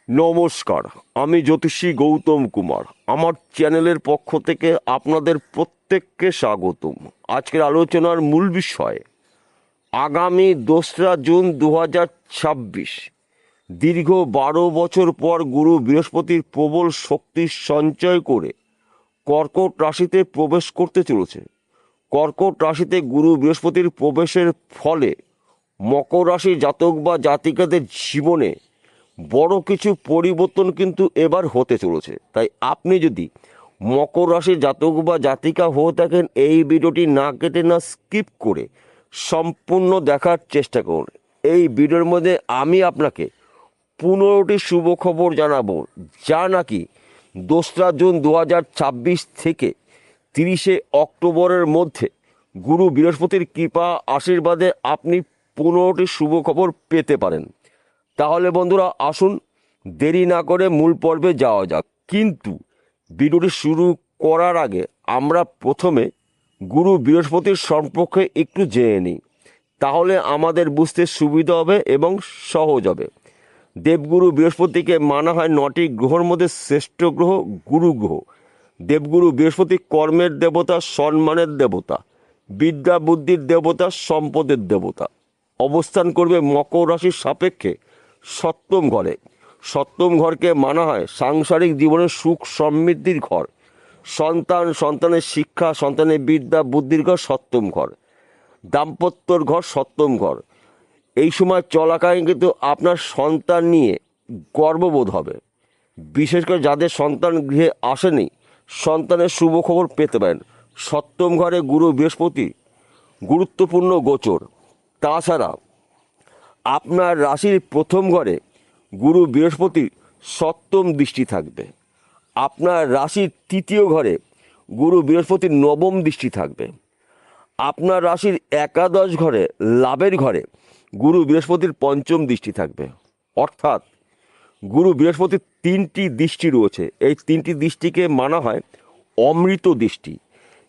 নমস্কার, আমি জ্যোতিষী গৌতম কুমার। আমার চ্যানেলের পক্ষ থেকে আপনাদের প্রত্যেককে স্বাগতম। আজকের আলোচনার মূল বিষয় আগামী 2রা জুন 2026। দীর্ঘ 12 বছর পর গুরু বৃহস্পতির প্রবল শক্তি সঞ্চয় করে কর্কট রাশিতে প্রবেশ করতে চলেছে। কর্কট রাশিতে গুরু বৃহস্পতির প্রবেশের ফলে মকর রাশির জাতক বা জাতিকাদের জীবনে বড় কিছু পরিবর্তন কিন্তু এবার হতে চলেছে। তাই আপনি যদি মকর রাশির জাতক বা জাতিকা হয়ে থাকেন, এই ভিডিওটি না কেটে না স্কিপ করে সম্পূর্ণ দেখার চেষ্টা করুন। এই ভিডিওর মধ্যে আমি আপনাকে 15টি শুভ খবর জানাবো, যা নাকি 2রা জুন 2026 থেকে 30শে অক্টোবরের মধ্যে গুরু বৃহস্পতির কৃপা আশীর্বাদে আপনি 15টি শুভ খবর পেতে পারেন। তাহলে বন্ধুরা, আসুন দেরি না করে মূল পর্বে যাওয়া যাক। কিন্তু ভিডিওটি শুরু করার আগে আমরা প্রথমে গুরু বৃহস্পতির সম্পর্কে একটু জেনে নিই, তাহলে আমাদের বুঝতে সুবিধা হবে এবং সহজ হবে। দেবগুরু বৃহস্পতিকে মানা হয় 9টি গ্রহের মধ্যে শ্রেষ্ঠ গ্রহ গুরু গ্রহ। দেবগুরু বৃহস্পতি কর্মের দেবতা, সম্মানের দেবতা, বিদ্যা বুদ্ধির দেবতা, সম্পদের দেবতা। অবস্থান করবে মকর রাশির সাপেক্ষে সপ্তম ঘরে। সপ্তম ঘরকে মানা হয় সাংসারিক জীবনের সুখ সমৃদ্ধির ঘর, সন্তানের শিক্ষা, সন্তানের বিদ্যা বুদ্ধির ঘর সপ্তম ঘর, দাম্পত্যর ঘর সপ্তম ঘর। এই সময় চলাকালীন কিন্তু আপনার সন্তান নিয়ে গর্ববোধ হবে। বিশেষ করে যাদের সন্তান গৃহে আসেনি, সন্তানের শুভ খবর পেতে পারেন। সপ্তম ঘরে গুরু বৃহস্পতি গুরুত্বপূর্ণ গোচর। তাছাড়া আপনার রাশির প্রথম ঘরে গুরু বৃহস্পতির সপ্তম দৃষ্টি থাকবে। আপনার রাশির তৃতীয় ঘরে গুরু বৃহস্পতির নবম দৃষ্টি থাকবে। আপনার রাশির একাদশ ঘরে লাভের ঘরে গুরু বৃহস্পতির পঞ্চম দৃষ্টি থাকবে। অর্থাৎ গুরু বৃহস্পতির 3টি দৃষ্টি রয়েছে। এই 3টি দৃষ্টিকে মানা হয় অমৃত দৃষ্টি।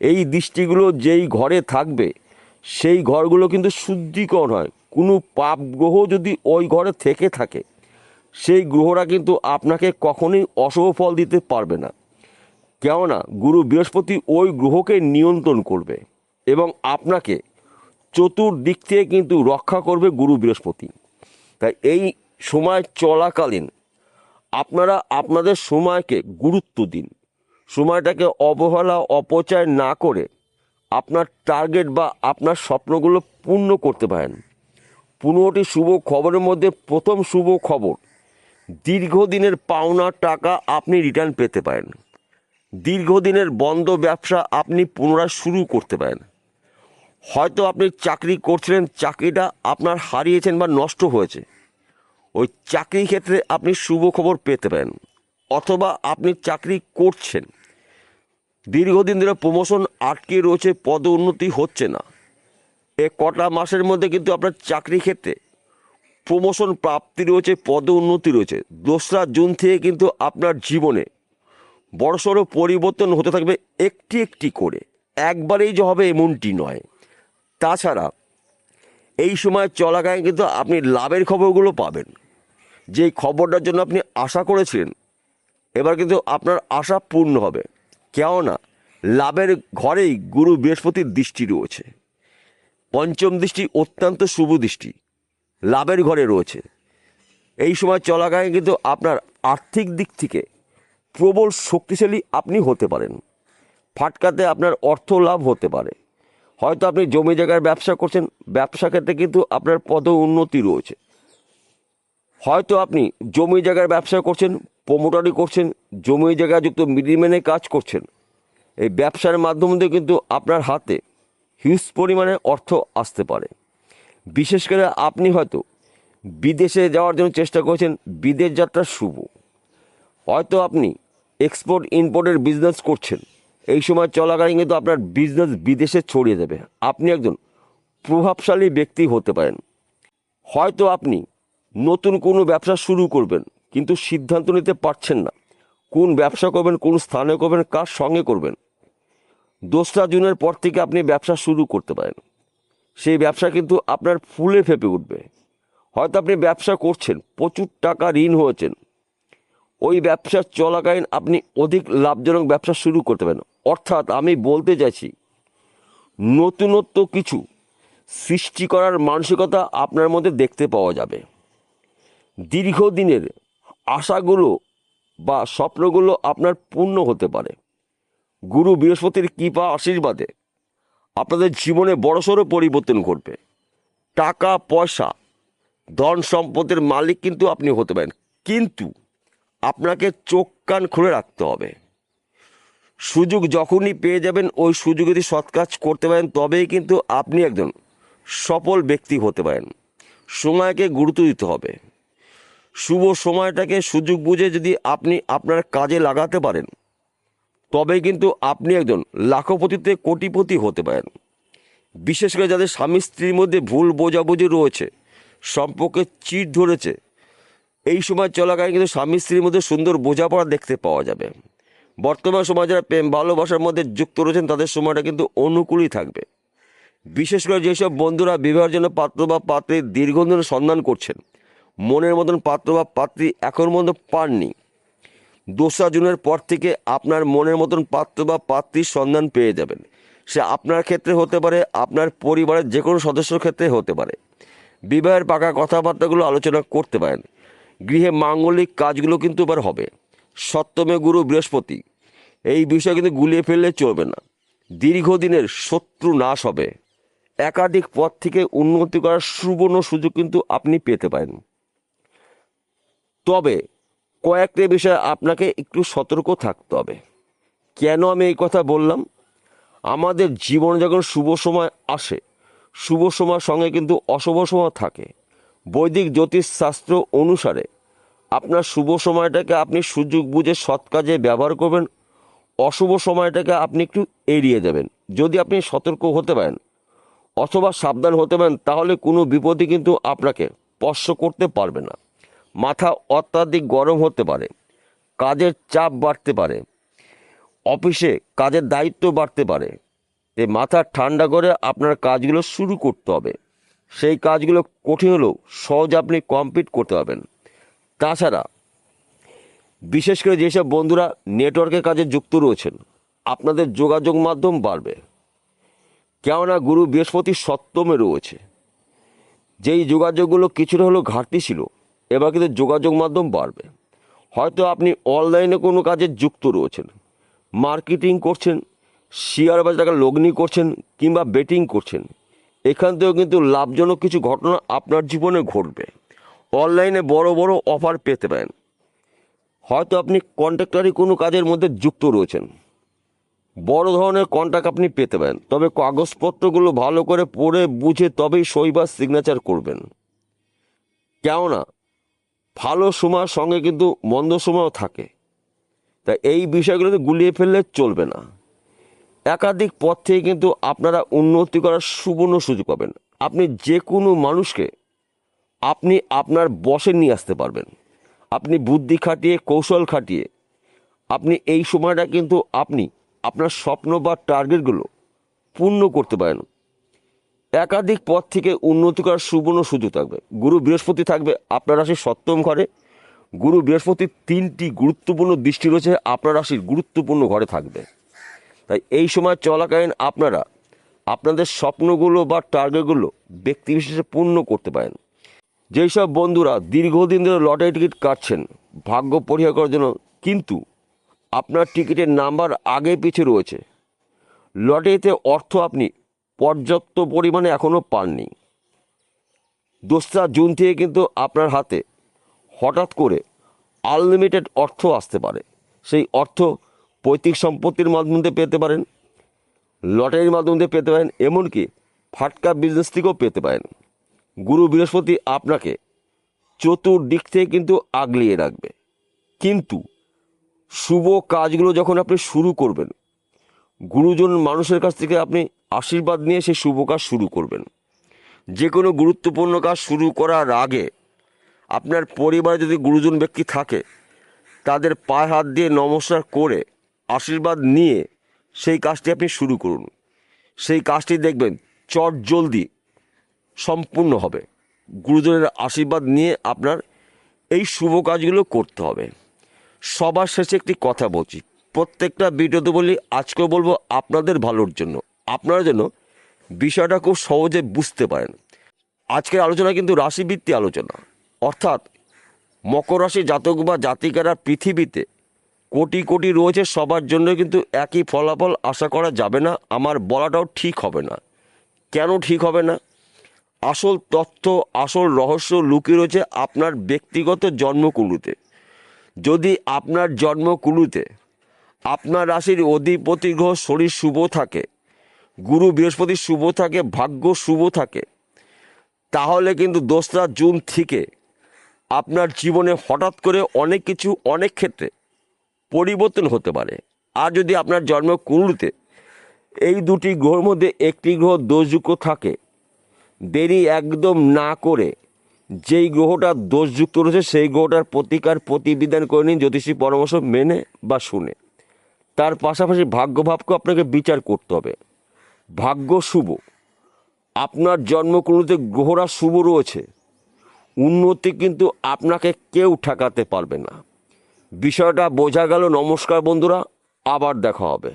এই দৃষ্টিগুলো যেই ঘরে থাকবে সেই ঘরগুলো কিন্তু শুদ্ধিকরণ হয়। কোনো পাপ গ্রহ যদি ওই ঘরে থেকে থাকে, সেই গ্রহরা কিন্তু আপনাকে কখনোই অশুভ ফল দিতে পারবে না। কেননা গুরু বৃহস্পতি ওই গ্রহকে নিয়ন্ত্রণ করবে এবং আপনাকে চতুর্দিক থেকে কিন্তু রক্ষা করবে গুরু বৃহস্পতি। তাই এই সময় চলাকালীন আপনারা আপনাদের সময়কে গুরুত্ব দিন। সময়টাকে অবহেলা অপচয় না করে আপনার টার্গেট বা আপনার স্বপ্নগুলো পূর্ণ করতে পারেন। 15টি শুভ খবরের মধ্যে প্রথম শুভ খবর, দীর্ঘদিনের পাওনা টাকা আপনি রিটার্ন পেতে পারেন। দীর্ঘদিনের বন্ধ ব্যবসা আপনি পুনরায় শুরু করতে পারেন। হয়তো আপনি চাকরি করছিলেন, চাকরিটা আপনার হারিয়েছেন বা নষ্ট হয়েছে, ওই চাকরির ক্ষেত্রে আপনি শুভ খবর পেতে পারেন। অথবা আপনি চাকরি করছেন, দীর্ঘদিন ধরে প্রমোশন আটকে রয়েছে, পদোন্নতি হচ্ছে না, এ কটা মাসের মধ্যে কিন্তু আপনার চাকরি ক্ষেত্রে প্রমোশন প্রাপ্তি রয়েছে, পদোন্নতি রয়েছে। 2রা জুন থেকে কিন্তু আপনার জীবনে বড়সড় পরিবর্তন হতে থাকবে একটি একটি করে, একবারেই যে হবে এমনটি নয়। তাছাড়া এই সময় চলাকালীন কিন্তু আপনি লাভের খবরগুলো পাবেন। যেই খবরটার জন্য আপনি আশা করেছিলেন, এবার কিন্তু আপনার আশা পূর্ণ হবে। কেননা লাভের ঘরেই গুরু বৃহস্পতির দৃষ্টি রয়েছে। পঞ্চম দৃষ্টি অত্যন্ত শুভ দৃষ্টি, লাভের ঘরে রয়েছে। এই সময় চলাকালীন কিন্তু আপনার আর্থিক দিক থেকে প্রবল শক্তিশালী আপনি হতে পারেন। ফাটকাতে আপনার অর্থ লাভ হতে পারে। হয়তো আপনি জমি জায়গার ব্যবসা করছেন, ব্যবসা ক্ষেত্রে কিন্তু আপনার পদ উন্নতি রয়েছে। হয়তো আপনি জমি জায়গার ব্যবসা করছেন, প্রমোটারি করছেন, জমি জায়গায় যুক্ত মিডিলম্যানে কাজ করছেন। এই ব্যবসার মাধ্যম দিয়ে কিন্তু আপনার হাতে হিউজ পরিমাণে অর্থ আসতে পারে। বিশেষ করে আপনি হয়তো বিদেশে যাওয়ার জন্য চেষ্টা করছেন, বিদেশ যাত্রা শুভ। হয়তো আপনি এক্সপোর্ট ইম্পোর্টের বিজনেস করছেন, এই সময় চলাকালীন কিন্তু আপনার বিজনেস বিদেশে ছড়িয়ে যাবে। আপনি একজন প্রভাবশালী ব্যক্তি হতে পারেন। হয়তো আপনি নতুন কোনো ব্যবসা শুরু করবেন, কিন্তু সিদ্ধান্ত নিতে পারছেন না কোন ব্যবসা করবেন, কোন স্থানে করবেন, কার সঙ্গে করবেন। 2রা জুনের পর থেকে আপনি ব্যবসা শুরু করতে পারেন। সেই ব্যবসা কিন্তু আপনার ফুলে ফেঁপে উঠবে। হয়তো আপনি ব্যবসা করছেন, প্রচুর টাকা ঋণ হয়েছেন, ওই ব্যবসা চলাকালীন আপনি অধিক লাভজনক ব্যবসা শুরু করতে পারেন। অর্থাৎ আমি বলতে চাইছি, নতুনত্ব কিছু সৃষ্টি করার মানসিকতা আপনার মধ্যে দেখতে পাওয়া যাবে। দীর্ঘদিনের আশাগুলো বা স্বপ্নগুলো আপনার পূর্ণ হতে পারে। গুরু বৃহস্পতির কৃপা আশীর্বাদে আপনাদের জীবনে বড়সড় পরিবর্তন ঘটবে। টাকা পয়সা ধন সম্পদের মালিক কিন্তু আপনি হতে পারেন, কিন্তু আপনাকে চোখ কান খুলে রাখতে হবে। সুযোগ যখনই পেয়ে যাবেন, ওই সুযোগ যদি সৎ কাজ করতে পারেন, তবেই কিন্তু আপনি একজন সফল ব্যক্তি হতে পারেন। সময়কে গুরুত্ব দিতে হবে। শুভ সময়টাকে সুযোগ বুঝে যদি আপনি আপনার কাজে লাগাতে পারেন, তবে কিন্তু আপনি একজন লাখপতিতে কোটিপতি হতে পারেন। বিশেষ করে যাদের স্বামী স্ত্রীর মধ্যে ভুল বোঝাবুঝি রয়েছে, সম্পর্কে চিড় ধরেছে, এই সময় চলাকালীন কিন্তু স্বামী স্ত্রীর মধ্যে সুন্দর বোঝাপড়া দেখতে পাওয়া যাবে। বর্তমান সময় যারা প্রেম ভালোবাসার মধ্যে যুক্ত রয়েছেন, তাদের সময়টা কিন্তু অনুকূলই থাকবে। বিশেষ করে যেসব বন্ধুরা বিবাহের জন্য পাত্র বা পাত্রীর দীর্ঘদিন সন্ধান করছেন, মনের মতন পাত্র বা পাত্রী এখন পর্যন্ত পাননি, 2রা জুনের পর থেকে আপনার মনের মতন পাত্র বা পাত্রীর সন্ধান পেয়ে যাবেন। সে আপনার ক্ষেত্রে হতে পারে, আপনার পরিবারের যে কোনো সদস্যর ক্ষেত্রে হতে পারে। বিবাহের পাকা কথাবার্তাগুলো আলোচনা করতে পারেন। গৃহে মাঙ্গলিক কাজগুলো কিন্তু এবার হবে। সপ্তমে গুরু বৃহস্পতি, এই বিষয় কিন্তু গুলিয়ে ফেললে চলবে না। দীর্ঘদিনের শত্রু নাশ হবে। একাধিক পথ থেকে উন্নতি করার সুবর্ণ সুযোগ কিন্তু আপনি পেতে পারেন। তবে কয়েকটি বিষয়ে আপনাকে একটু সতর্ক থাকতে হবে। কেন আমি এই কথা বললাম? আমাদের জীবনে যখন শুভ সময় আসে, শুভ সময়ের সঙ্গে কিন্তু অশুভ সময় থাকে। বৈদিক জ্যোতিষশাস্ত্র অনুসারে আপনার শুভ সময়টাকে আপনি সুযোগ বুঝে সৎ কাজে ব্যবহার করবেন, অশুভ সময়টাকে আপনি একটু এড়িয়ে দেবেন। যদি আপনি সতর্ক হতে পারেন অথবা সাবধান হতে পারেন, তাহলে কোনো বিপদই কিন্তু আপনাকে স্পর্শ করতে পারবে না। মাথা অত্যাধিক গরম হতে পারে, কাজের চাপ বাড়তে পারে, অফিসে কাজের দায়িত্ব বাড়তে পারে। এই মাথা ঠান্ডা করে আপনার কাজগুলো শুরু করতে হবে। সেই কাজগুলো কঠিন হলেও সহজে আপনি কমপ্লিট করতে পারবেন। তাছাড়া বিশেষ করে যেসব বন্ধুরা নেটওয়ার্কের কাজে যুক্ত রয়েছেন, আপনাদের যোগাযোগ মাধ্যম বাড়বে। কেননা গুরু বৃহস্পতি সপ্তমে রয়েছে। যেই যোগাযোগগুলো কিছুটা হলেও ঘাটতি ছিল, এবার কিন্তু যোগাযোগ মাধ্যম বাড়বে। হয়তো আপনি অনলাইনে কোনো কাজে যুক্ত রয়েছেন, মার্কেটিং করছেন, শেয়ার বাজারে লগ্নি করছেন, কিংবা বেটিং করছেন। এখান থেকেও কিন্তু লাভজনক কিছু ঘটনা আপনার জীবনে ঘটবে। অনলাইনে বড় বড় অফার পেতে পারেন। হয়তো আপনি কন্ট্রাক্টরি কোনো কাজের মধ্যে যুক্ত রয়েছেন, বড় ধরনের কন্ট্রাক্ট আপনি পেতে পারেন। তবে কাগজপত্রগুলো ভালো করে পড়ে বুঝে তবেই সই বা সিগনেচার করবেন। কেননা ভালো সময়ের সঙ্গে কিন্তু মন্দ সময়ও থাকে, তাই এই বিষয়গুলোতে গুলিয়ে ফেললে চলবে না। একাধিক পথ থেকে কিন্তু আপনারা উন্নতি করার সুবর্ণ সুযোগ পাবেন। আপনি যে কোনো মানুষকে আপনি আপনার বশে নিয়ে আসতে পারবেন। আপনি বুদ্ধি খাটিয়ে, কৌশল খাটিয়ে আপনি এই সময়টা কিন্তু আপনি আপনার স্বপ্ন বা টার্গেটগুলো পূর্ণ করতে পারেন। একাধিক পথ থেকে উন্নতি করার সুবর্ণ সুযোগ থাকবে। গুরু বৃহস্পতি থাকবে আপনার রাশির সপ্তম ঘরে। গুরু বৃহস্পতির 3টি গুরুত্বপূর্ণ দৃষ্টি রয়েছে আপনার রাশির গুরুত্বপূর্ণ ঘরে থাকবে। তাই এই সময় চলাকালীন আপনারা আপনাদের স্বপ্নগুলো বা টার্গেটগুলো ব্যক্তি বিশেষে পূর্ণ করতে পারেন। যেই সব বন্ধুরা দীর্ঘদিন ধরে লটারি টিকিট কাটছেন ভাগ্য পরীক্ষা করার জন্য, কিন্তু আপনার টিকিটের নাম্বার আগে পিছে রয়েছে, লটারিতে অর্থ আপনি পর্যাপ্ত পরিমাণে এখনও পাননি, 2রা জুন থেকে কিন্তু আপনার হাতে হঠাৎ করে আনলিমিটেড অর্থ আসতে পারে। সেই অর্থ পৈতৃক সম্পত্তির মাধ্যমে পেতে পারেন, লটারির মাধ্যমে পেতে পারেন, এমনকি ফাটকা বিজনেস থেকেও পেতে পারেন। গুরু বৃহস্পতি আপনাকে চতুর্দিক থেকে কিন্তু আগলিয়ে রাখবে। কিন্তু শুভ কাজগুলো যখন আপনি শুরু করবেন, গুরুজন মানুষের কাছ থেকে আপনি আশীর্বাদ নিয়ে সেই শুভ কাজ শুরু করবেন। যে কোনো গুরুত্বপূর্ণ কাজ শুরু করার আগে আপনার পরিবারে যদি গুরুজন ব্যক্তি থাকে, তাদের পায়ে হাত দিয়ে নমস্কার করে আশীর্বাদ নিয়ে সেই কাজটি আপনি শুরু করুন। সেই কাজটি দেখবেন চটজলদি সম্পূর্ণ হবে। গুরুজনের আশীর্বাদ নিয়ে আপনার এই শুভ কাজগুলো করতে হবে। সবার শেষে একটি কথা বলছি, প্রত্যেকটা ভিডিওতে বলি, আজকেও বলবো আপনাদের ভালোর জন্য, আপনারা যেন বিষয়টা খুব সহজে বুঝতে পারেন। আজকের আলোচনা কিন্তু রাশিভিত্তিক আলোচনা, অর্থাৎ মকর রাশি জাতক বা জাতিকারা পৃথিবীতে কোটি কোটি রয়েছে, সবার জন্য কিন্তু একই ফলাফল আশা করা যাবে না, আমার বলাটাও ঠিক হবে না। কেন ঠিক হবে না? আসল তথ্য, আসল রহস্য লুকিয়ে রয়েছে আপনার ব্যক্তিগত জন্মকুণ্ডলিতে। যদি আপনার জন্মকুণ্ডলিতে আপনার রাশির অধিপতি গ্রহ শরীর শুভ থাকে, গুরু বৃহস্পতি শুভ থাকে, ভাগ্য শুভ থাকে, তাহলে কিন্তু 2রা জুন থেকে আপনার জীবনে হঠাৎ করে অনেক কিছু, অনেক ক্ষেত্রে পরিবর্তন হতে পারে। আর যদি আপনার জন্মকুণ্ডলিতে এই দুটি গ্রহের মধ্যে একটি গ্রহ দোষযুক্ত থাকে, দেরি একদম না করে যেই গ্রহটা দোষযুক্ত রয়েছে সেই গ্রহটার প্রতিকার প্রতিবিধান করে নিন, জ্যোতিষী পরামর্শ মেনে বা শুনে। তার পাশাপাশি ভাগ্যভাবকে আপনাকে বিচার করতে হবে। ভাগ্য শুভ, আপনার জন্মকুণ্ডলিতে গ্রহরা শুভ রয়েছে, উন্নতি কিন্তু আপনাকে কেউ ঠেকাতে পারবে না। বিষয়টা বোঝা গেল। নমস্কার বন্ধুরা, আবার দেখা হবে।